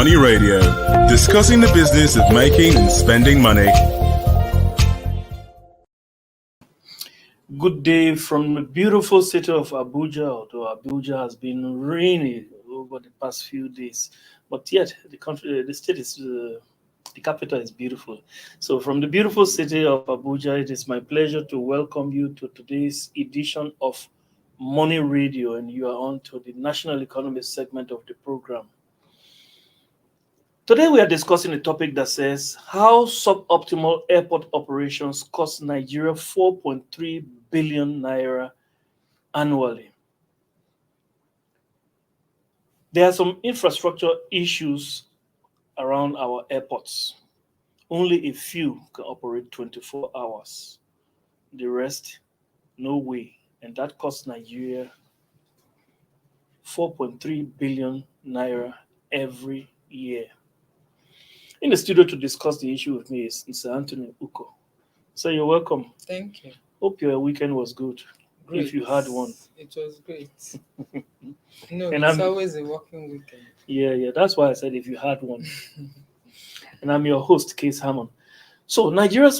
Money Radio, discussing the business of making and spending money. Good day from the beautiful city of Abuja, although Abuja has been rainy over the past few days. But yet, the state is, the capital is beautiful. So, from the beautiful city of Abuja, it is my pleasure to welcome you to today's edition of Money Radio, and you are on to the national economy segment of the program. Today, we are discussing a topic that says how suboptimal airport operations cost Nigeria 4.3 billion naira annually. There are some infrastructure issues around our airports. Only a few can operate 24 hours. The rest, no way. And that costs Nigeria 4.3 billion naira every year. In the studio to discuss the issue with me is Mr. Anthony Uko. So you're welcome. Thank you. Hope your weekend was good. Great. If you had one. It was great. No, And it's always a working weekend. Yeah. That's why I said if you had one. And I'm your host, Case Hammond. So Nigeria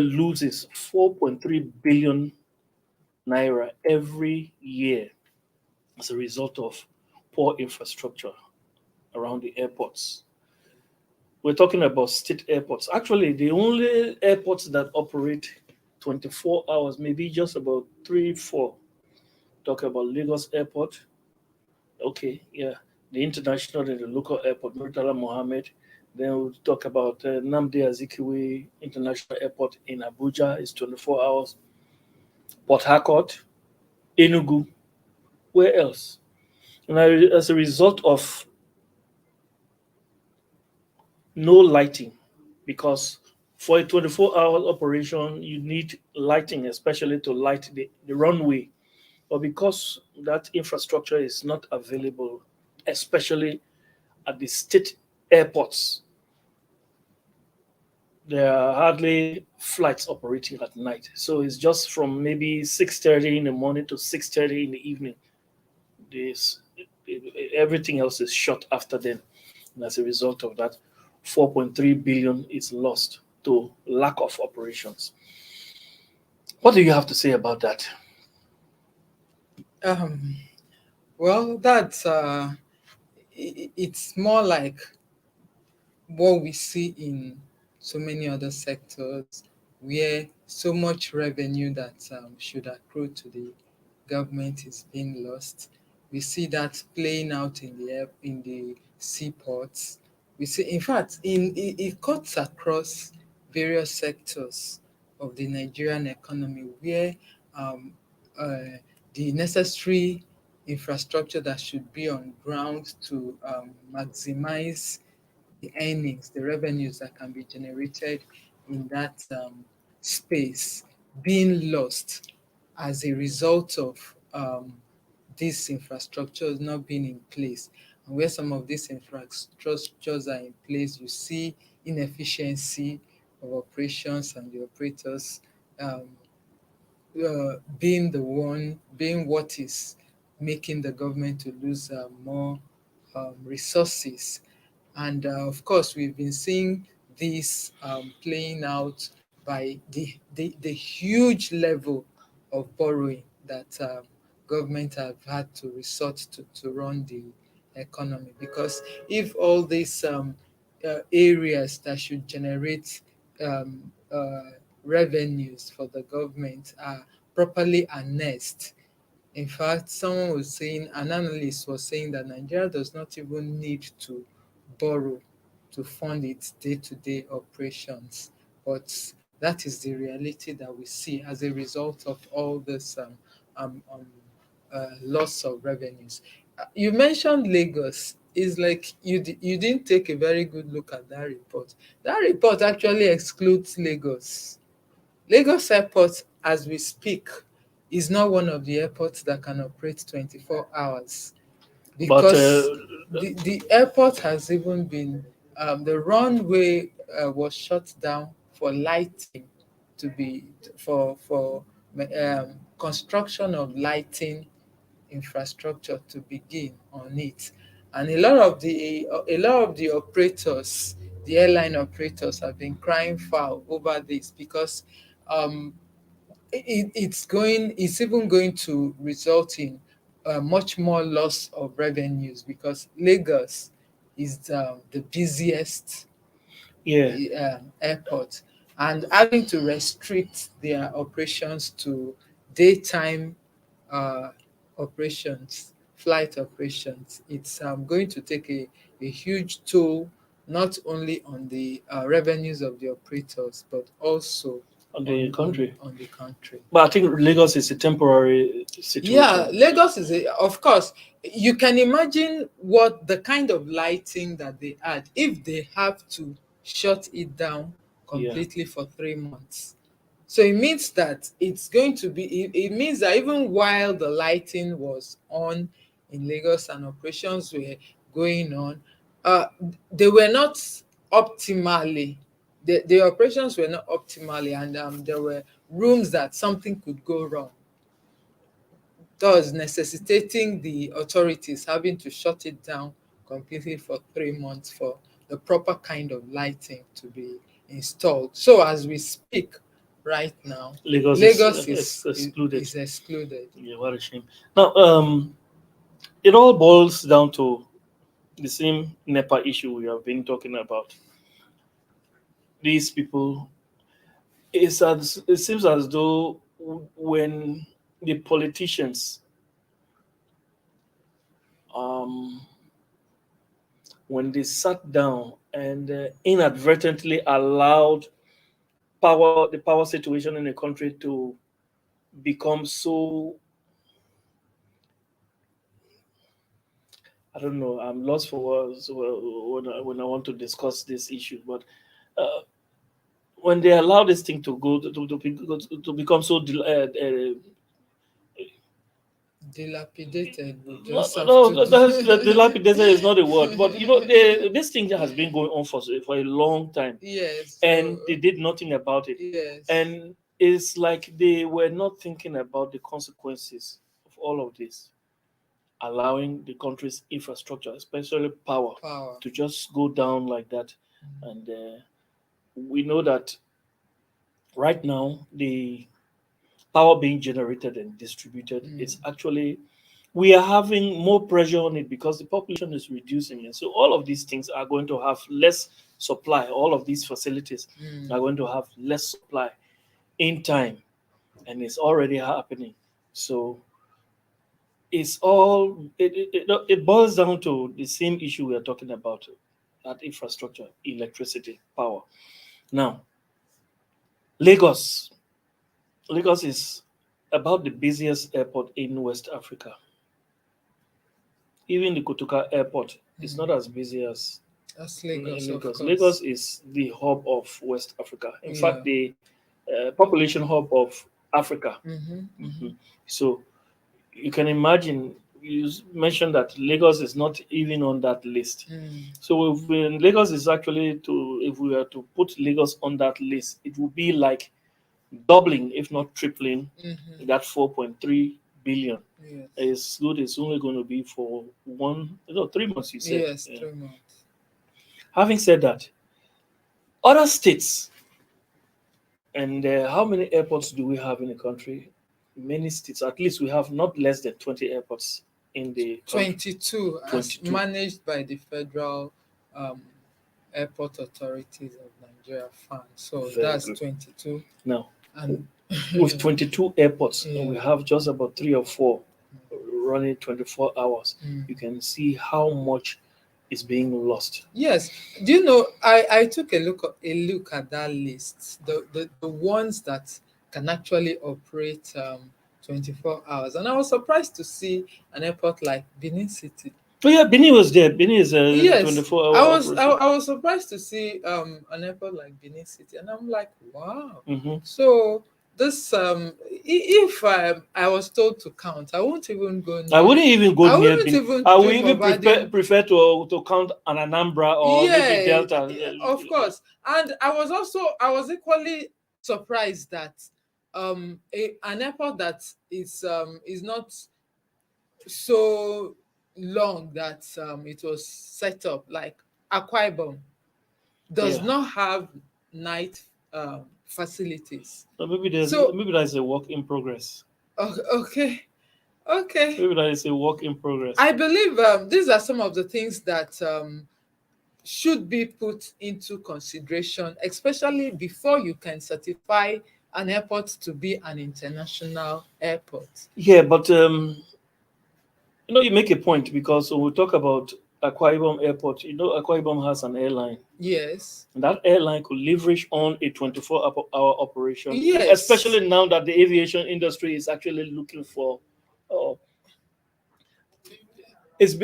loses 4.3 billion naira every year as a result of poor infrastructure around the airports. We're talking about state airports. Actually, the only airports that operate 24 hours, maybe just about 3, 4. Talk about Lagos Airport. Okay, yeah. The international and the local airport, Murtala Mohammed. Then we'll talk about Nnamdi Azikiwe International Airport in Abuja. It's 24 hours. Port Harcourt, Enugu. Where else? And as a result of no lighting, because for a 24-hour operation, you need lighting, especially to light the runway. But because that infrastructure is not available, especially at the state airports, there are hardly flights operating at night. So it's just from maybe 6:30 in the morning to 6:30 in the evening. This everything else is shut after then. And as a result of that, 4.3 billion is lost to lack of operations. What do you have to say about that? Well, that's it's more like what we see in so many other sectors where so much revenue that should accrue to the government is being lost. We see that playing out in the seaports. We see, in fact, it cuts across various sectors of the Nigerian economy where um, the necessary infrastructure that should be on ground to maximize the earnings, the revenues that can be generated in that space being lost as a result of these infrastructures not being in place. And where some of these infrastructures are in place, you see inefficiency of operations and the operators um, being what is making the government to lose more resources. And of course, we've been seeing this playing out by the huge level of borrowing that government have had to resort to run the economy. Because if all these areas that should generate revenues for the government are properly harnessed, in fact, an analyst was saying that Nigeria does not even need to borrow to fund its day-to-day operations. But that is the reality that we see as a result of all this loss of revenues. You mentioned Lagos. It's like you didn't take a very good look at that report. That report actually excludes Lagos. Lagos Airport, as we speak, is not one of the airports that can operate 24 hours because the airport has even been, the runway was shut down for lighting to be, for construction of lighting infrastructure to begin on it. and a lot of the operators, the airline operators, have been crying foul over this because um, it's even going to result in much more loss of revenues because Lagos is the busiest Yeah, airport, and having to restrict their operations to daytime uh, operations, flight operations, it's going to take a huge toll not only on the revenues of the operators but also on the country. on the country. But I think Lagos is a temporary Yeah, situation. Lagos is of course. You can imagine what the kind of lighting that they had if they have to shut it down Yeah, completely for 3 months. So it means that it's going to be. It means that even while the lighting was on in Lagos and operations were going on, uh, they were not optimally. The operations were not optimally, and there were rooms that something could go wrong, thus necessitating the authorities having to shut it down completely for 3 months for the proper kind of lighting to be installed. So as we speak right now, Lagos is Lagos excluded. is excluded. Yeah, what a shame. Now, it all boils down to the same NEPA issue we have been talking about. These people, it seems as though when the politicians, um, when they sat down and inadvertently allowed the power situation in the country to become so, I don't know, I'm lost for words when I want to discuss this issue, but uh, when they allow this thing to go to become so Dilapidated, we no, just have no, to that's the do. dilapidated is not a word, but this thing has been going on for a long time, Yes, and they did nothing about it, yes. and it's like they were not thinking about the consequences of all of this, allowing the country's infrastructure, especially power, Power. to just go down like that, and we know that right now the power being generated and distributed, Mm, it's actually we are having more pressure on it because the population is reducing, and so all of these things are going to have less supply. All of these facilities are mm, going to have less supply in time, and it's already happening. So it's all it boils down to the same issue we are talking about, that infrastructure, electricity, power. Now, Lagos. Lagos is about the busiest airport in West Africa. Even the Kotoka airport is mm. not as busy as That's Lagos, of Lagos. Lagos course. is the hub of West Africa. In Yeah. fact, the population hub of Africa. Mm-hmm, mm-hmm. Mhm. So you can imagine, mentioned that Lagos is not even on that list. Mm, So if Lagos is actually to, if we were to put Lagos on that list, it would be like doubling, if not tripling, mm-hmm. that 4.3 billion. Yes. It's good. It's only going to be for 3 months. You said. Yes, Yeah. 3 months. Having said that, other states, and how many airports do we have in the country? Many states. At least we have not less than 20 airports in the country. 22 as 22. managed by the Federal um, Airport Authorities of Nigeria FAN. So Very that's good. 22. Now, And with 22 airports, and we yeah. have just about 3 or 4 running 24 hours. Mm. You can see how much is being lost. Yes. Do you know I took a look at that list. The ones that can actually operate 24 hours. And I was surprised to see an airport like Benin City. Oh yeah, Benin was there. Benin is a Yes, 24-hour operation. I was surprised to see an airport like Benin City, and I'm like, wow. Hmm. So this if I was told to count, I won't even go I near. wouldn't even go I near wouldn't Benin. even I would dream even of adding. prefer to count an Anambra or maybe Yeah, Delta. of course. And I was equally surprised that an airport that is not so long that it was set up, like Akwa Ibom does Yeah. not have night facilities. So maybe So maybe that is a work in progress. okay, okay. Maybe that is a work in progress. I believe these are some of the things that should be put into consideration, especially before you can certify an airport to be an international airport. Yeah, but you make a point, because when we talk about Akwa Ibom Airport, Akwa Ibom has an airline. Yes. And that airline could leverage on a 24-hour operation, Yes. especially now that the aviation industry is actually looking for. Uh, the It's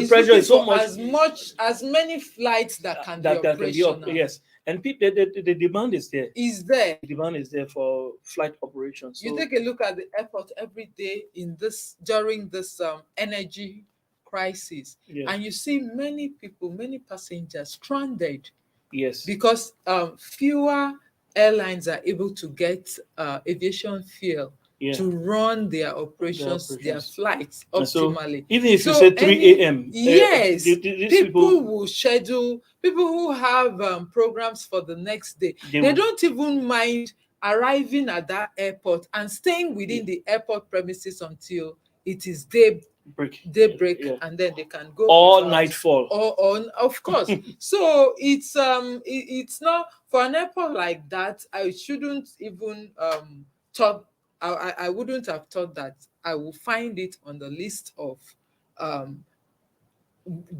pressure looking is so for much as many flights that can be that can be up. operational. Yes, and people, the demand is there. Is there. The demand is there for flight operations. You So take a look at the airport every day during this energy crisis, yeah, and you see many people, many passengers stranded yes, because fewer airlines are able to get aviation fuel yeah, to run their the operations, their operations. flights And so optimally. even if you So say 3 a.m., yes, these people people, will schedule, people who have programs for the next day, they they will don't even mind arriving at that airport and staying yeah, within the airport premises until it is break. daybreak, Yeah, and then they can go or about. nightfall. Or on, of course. So it's not for an airport like that. I shouldn't even thought I wouldn't have thought that I will find it on the list of um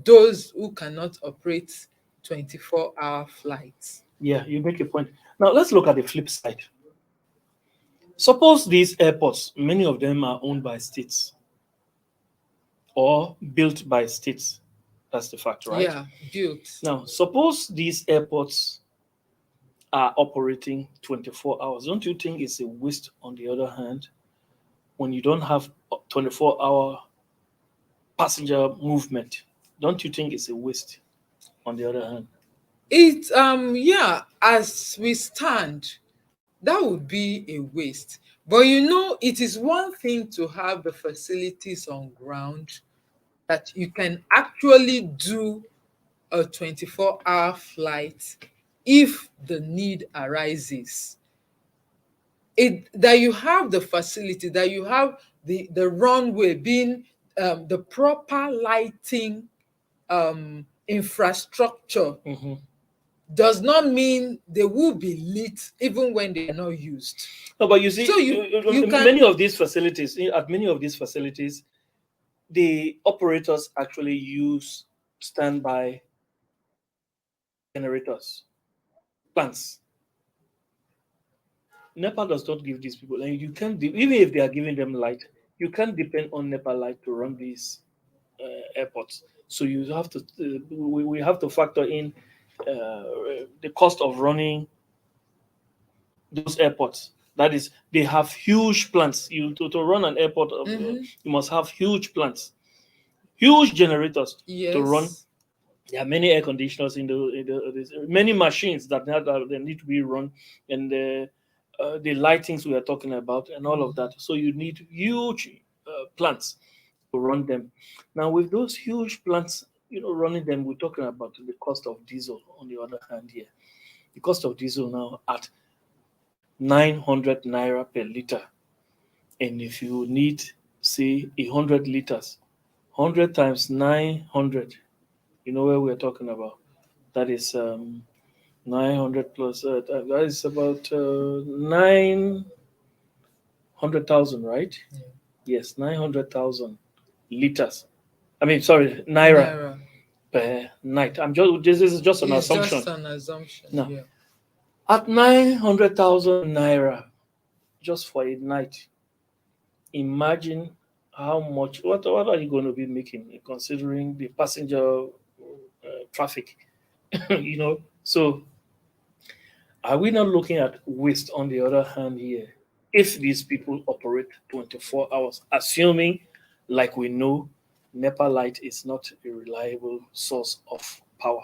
those who cannot operate 24-hour flights. Yeah, you make a point. Now let's look at the flip side. Suppose these airports, many of them are owned by states or built by states. That's the fact, right? Yeah, built. Now, suppose these airports are operating 24 hours. Don't you think it's a waste, on the other hand, when you don't have 24-hour passenger movement? Don't you think it's a waste, on the other hand? It yeah, as we stand, that would be a waste. But it is one thing to have the facilities on ground that you can actually do a 24-hour flight if the need arises. That you have the facility, that you have the runway being the proper lighting infrastructure Mm-hmm. does not mean they will be lit even when they are not used. No, but you see, So you can. many of these facilities, at many of these facilities, the operators actually use standby generators, plants. NEPA does not give these people, and you can't, even if they are giving them light, you can't depend on NEPA light to run these airports. So you have to, we have to factor in the cost of running those airports. That is, they have huge plants. To run an airport, Mhm. you must have huge plants, huge generators to run. Yes. There are many air conditioners many machines that need to be run, and the lightings we are talking about, and all of that. So you need huge plants to run them. Now, with those huge plants, running them, we're talking about the cost of diesel. On the other hand, here, the cost of diesel now at 900 naira per liter, and if you need, say, 100 liters, 100 times 900, you know where we're talking about. That is 900 plus, that is about 900,000, right? Yeah. Yes, 900,000 liters. I mean, sorry, naira Naira. per night. This is just an It's just assumption. an assumption. Now, Yeah. at 900,000 naira just for a night, imagine how much, what are you going to be making, considering the passenger traffic, So, are we not looking at waste, on the other hand, here? If these people operate 24 hours, assuming, like we know, NEPA light is not a reliable source of power,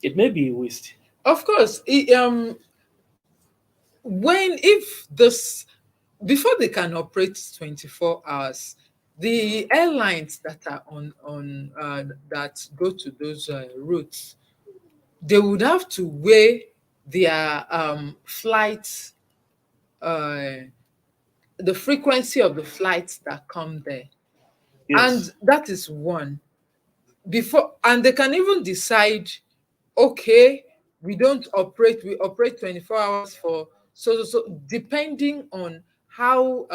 it may be a waste. Of course, when if this before they can operate 24 hours, the airlines that are on that go to those routes, they would have to weigh their flights, uh, the frequency of the flights that come there, and Yes. that is one. Before, and they can even decide, okay, we operate 24 hours for so depending on how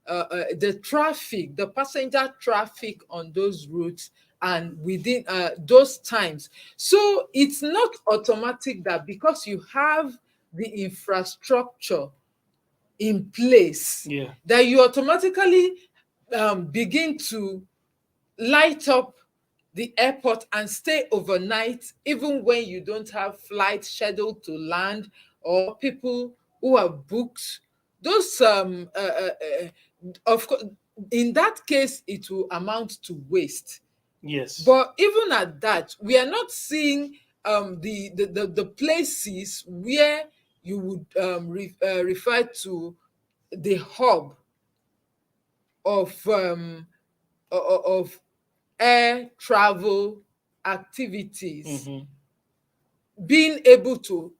the traffic, the passenger traffic on those routes, and within those times. So it's not automatic that because you have the infrastructure in place, Yeah. that you automatically begin to light up the airport and stay overnight, even when you don't have flights scheduled to land, or people who are booked. Those of course, in that case, it will amount to waste. Yes. But even at that, we are not seeing the places where you would refer to the hub of air travel activities Mm-hmm. being able to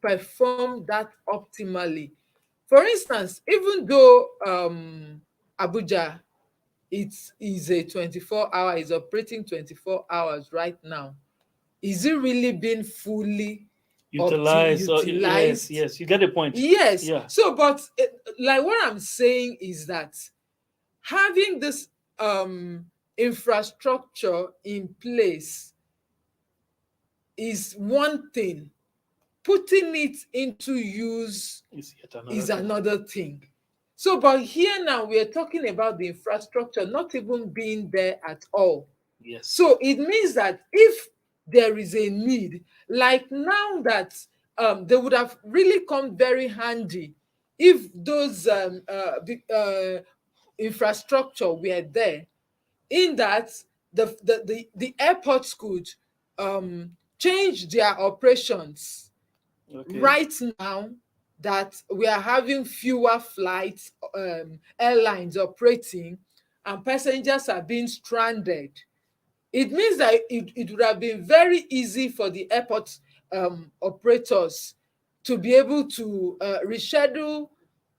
perform that optimally. For instance, even though Abuja, it is a 24-hour, is operating 24 hours right now, is it really being fully Utilize. Yes. utilized? Yes. You get the point. Yes. Yeah. So, but like what I'm saying is that having this infrastructure in place is one thing, putting it into use It's yet another is thing. another thing. So, but here now we're talking about the infrastructure not even being there at all. Yes. So it means that if there is a need, like now that they would have really come very handy if those infrastructure were there, in that the airports could change their operations Okay. right now, that we are having fewer flights, airlines operating, and passengers are being stranded. It means that it would have been very easy for the airport operators to be able to reschedule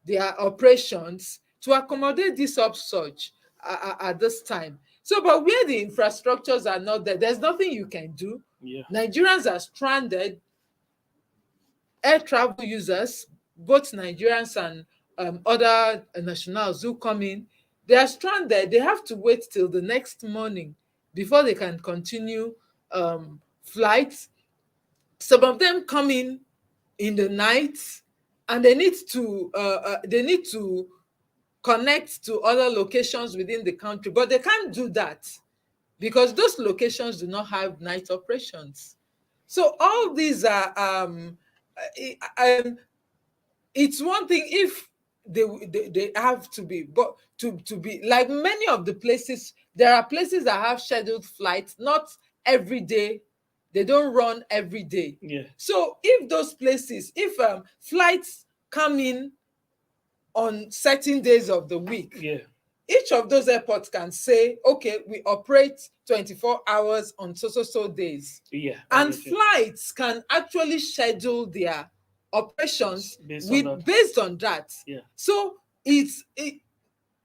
their operations to accommodate this upsurge at this time. So, but where the infrastructures are not there, there's nothing you can do. Yeah. Nigerians are stranded. Air travel users, both Nigerians and other nationals who come in, they are stranded. They have to wait till the next morning before they can continue flights. Some of them come in the night, and they need to connect to other locations within the country, but they can't do that because those locations do not have night operations. So all these are it's one thing if they have to be, but to be like many of the places, there are places that have scheduled flights, not every day. They don't run every day. Yeah. So if those places, if flights come in on certain days of the week, Yeah. each of those airports can say, okay, we operate 24 hours on so days. Yeah. I And get you. flights can actually schedule their operations Based on with that. based on that. Yeah. So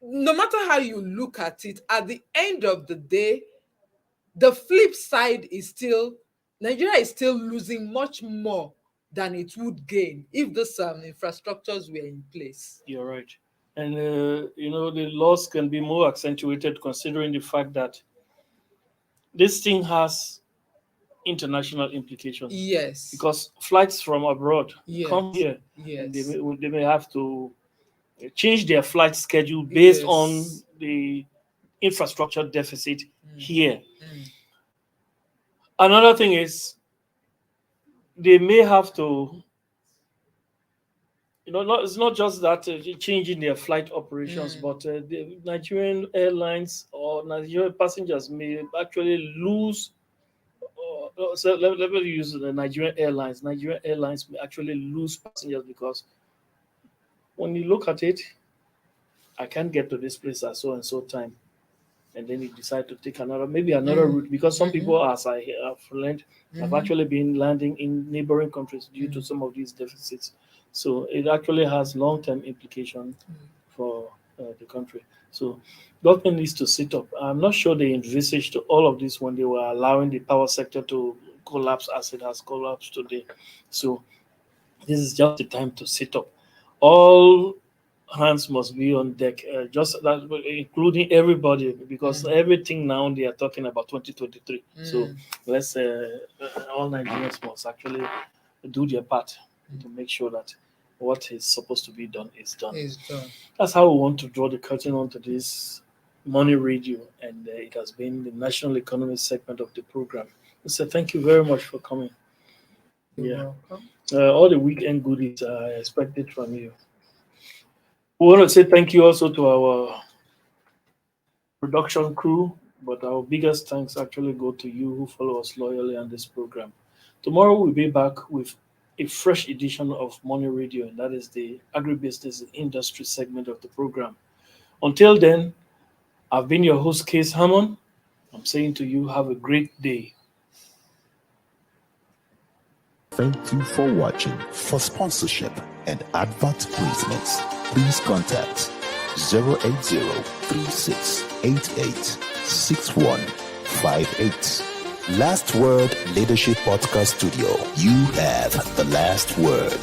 no matter how you look at it, at the end of the day, the flip side is still Nigeria is still losing much more than it would gain if those infrastructures were in place. You're right. And the loss can be more accentuated considering the fact that this thing has international implications Yes, because flights from abroad come yes, here and yes, they may have to change their flight schedule based on yes. the infrastructure deficit Mm, here. mm, Another thing is they may have to, it's not just that changing their flight operations, mm. but the Nigerian airlines or Nigerian passengers may actually lose. So let me use the Nigerian Airlines. Nigerian Airlines may actually lose passengers because when you look at it, I can't get to this place at so and so time, and then you decide to take another route, because some people, as I have learned, have actually been landing in neighboring countries due to some of these deficits. So it actually has long-term implication for the country. So government needs to sit up. I'm not sure they envisaged all of this when they were allowing the power sector to collapse as it has collapsed today. So this is just the time to sit up. All hands must be on deck, just that, including everybody, because everything now they are talking about 2023. So let's all Nigerians must actually do their part to make sure that what is supposed to be done is done. It's done. That's how we want to draw the curtain onto this Money Radio, and it has been the national economy segment of the program. So thank you very much for coming. You're Yeah, welcome. all the weekend goodies are expected from you. We want to say thank you also to our production crew, but our biggest thanks actually go to you who follow us loyally on this program. Tomorrow we'll be back with a fresh edition of Money Radio, and that is the agribusiness industry segment of the program. Until then, I've been your host, Case Hammond. I'm saying to you, have a great day. Thank you for watching. For sponsorship and advert placements, please contact 080-3688-6158. Last Word Leadership Podcast Studio. You have the last word.